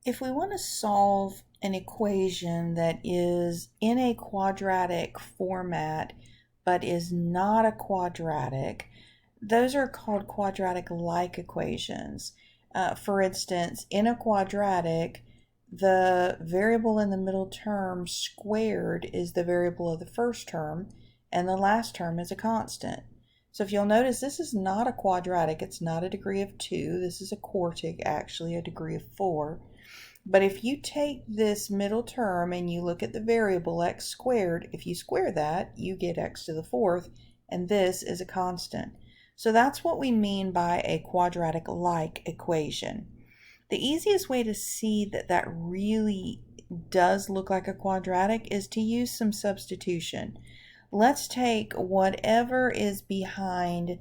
If we want to solve an equation that is in a quadratic format but is not a quadratic, those are called quadratic-like equations. For instance, in a quadratic, the variable in the middle term squared is the variable of the first term, and the last term is a constant. So if you'll notice, this is not a quadratic. It's not a degree of 2. This is a quartic, actually a degree of 4. But if you take this middle term and you look at the variable x squared, if you square that, you get x to the fourth, and this is a constant. So that's what we mean by a quadratic-like equation. The easiest way to see that that really does look like a quadratic is to use some substitution. Let's take whatever is behind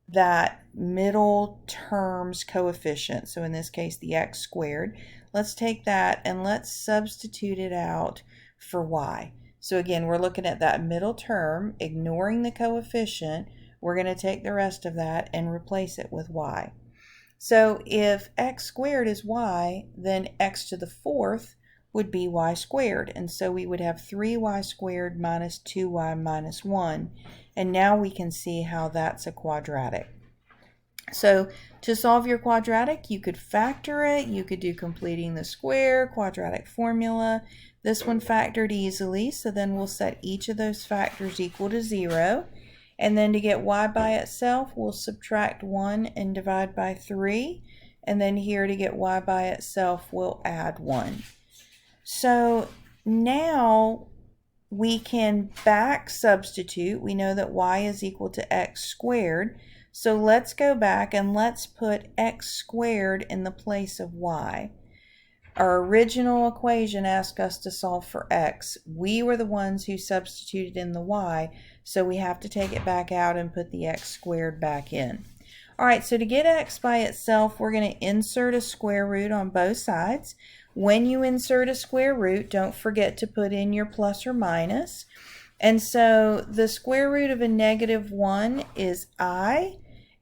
that middle term's coefficient, so in this case the x squared, let's take that and let's substitute it out for y. So again, we're looking at that middle term, ignoring the coefficient. We're going to take the rest of that and replace it with y. So if x squared is y, then x to the fourth would be y squared. And so we would have 3y squared minus 2y minus 1. And now we can see how that's a quadratic. So to solve your quadratic, you could factor it. You could do completing the square, quadratic formula. This one factored easily, so then we'll set each of those factors equal to 0. And then to get y by itself, we'll subtract 1 and divide by 3. And then here to get y by itself, we'll add 1. So now we can back substitute. We know that y is equal to x squared. So let's go back and let's put x squared in the place of y. Our original equation asked us to solve for x. We were the ones who substituted in the y, so we have to take it back out and put the x squared back in. All right, so to get x by itself, we're going to insert a square root on both sides. When you insert a square root, don't forget to put in your plus or minus. And so the square root of a negative 1 is I.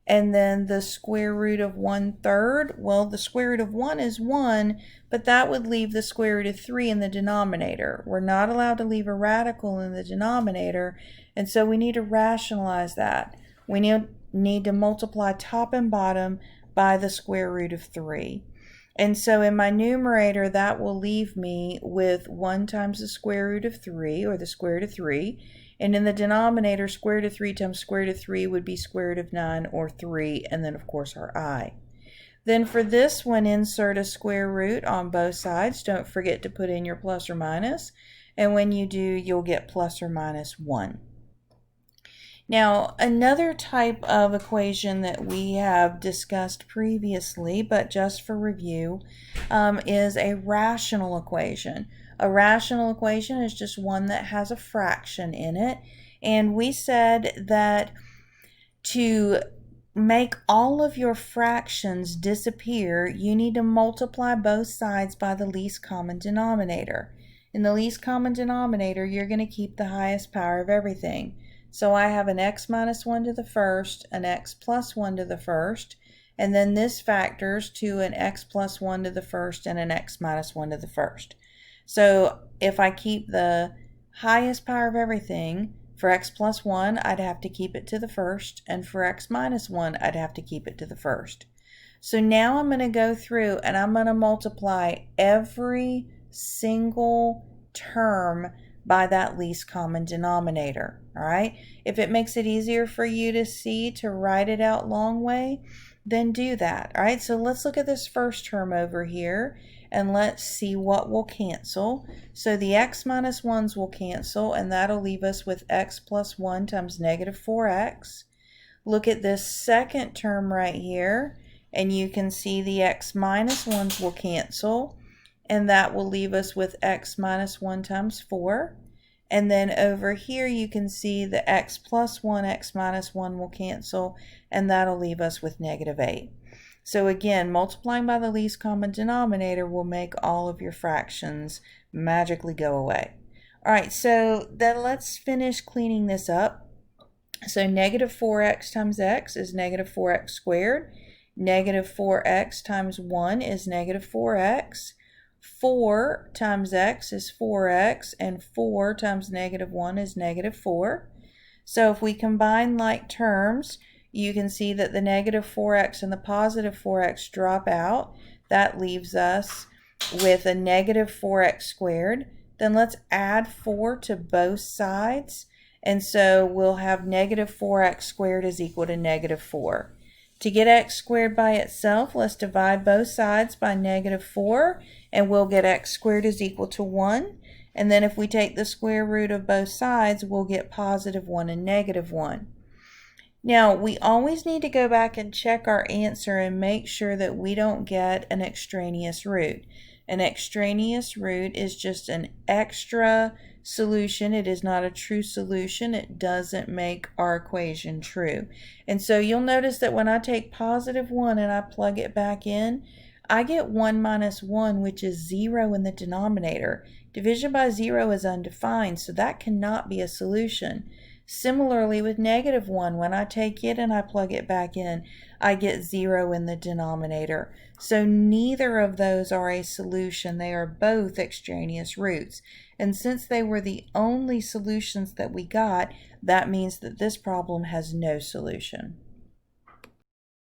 And then the square root of 1/3, well, the square root of 1 is 1, but that would leave the square root of 3 in the denominator. We're not allowed to leave a radical in the denominator, and so we need to rationalize that. We need to multiply top and bottom by the square root of 3. And so in my numerator, that will leave me with 1 times the square root of 3, or the square root of 3. And in the denominator, square root of 3 times square root of 3 would be square root of 9, or 3, and then of course our I. Then for this one, insert a square root on both sides. Don't forget to put in your plus or minus. And when you do, you'll get plus or minus 1. Now, another type of equation that we have discussed previously, but just for review, is a rational equation. A rational equation is just one that has a fraction in it. And we said that to make all of your fractions disappear, you need to multiply both sides by the least common denominator. In the least common denominator, you're going to keep the highest power of everything. So I have an x minus 1 to the first, an x plus 1 to the first, and then this factors to an x plus 1 to the first and an x minus 1 to the first. So if I keep the highest power of everything, for x plus 1, I'd have to keep it to the first, and for x minus 1, I'd have to keep it to the first. So now I'm going to go through and I'm going to multiply every single term by that least common denominator. All right. If it makes it easier for you to see, to write it out long way, then do that. All right. So let's look at this first term over here and let's see what will cancel. So the x minus 1's will cancel, and that'll leave us with x plus 1 times negative 4x. Look at this second term right here, and you can see the x minus 1's will cancel, and that will leave us with x minus 1 times 4. And then over here you can see the x plus 1, x minus 1 will cancel, and that'll leave us with negative 8. So again, multiplying by the least common denominator will make all of your fractions magically go away. All right, so then let's finish cleaning this up. So negative 4x times x is negative 4x squared. Negative 4x times 1 is negative 4x. 4 times x is 4x, and 4 times negative 1 is negative 4. So if we combine like terms, you can see that the negative 4x and the positive 4x drop out. That leaves us with a negative 4x squared. Then let's add 4 to both sides. And so we'll have negative 4x squared is equal to negative 4. To get x squared by itself, let's divide both sides by negative 4, and we'll get x squared is equal to 1. And then if we take the square root of both sides, we'll get positive 1 and negative 1. Now, we always need to go back and check our answer and make sure that we don't get an extraneous root. An extraneous root is just an extra solution. It is not a true solution. It doesn't make our equation true. And so you'll notice that when I take positive 1 and I plug it back in, I get 1 minus 1, which is 0 in the denominator. Division by 0 is undefined, so that cannot be a solution. Similarly with negative 1, when I take it and I plug it back in, I get 0 in the denominator. So neither of those are a solution. They are both extraneous roots. And since they were the only solutions that we got, that means that this problem has no solution.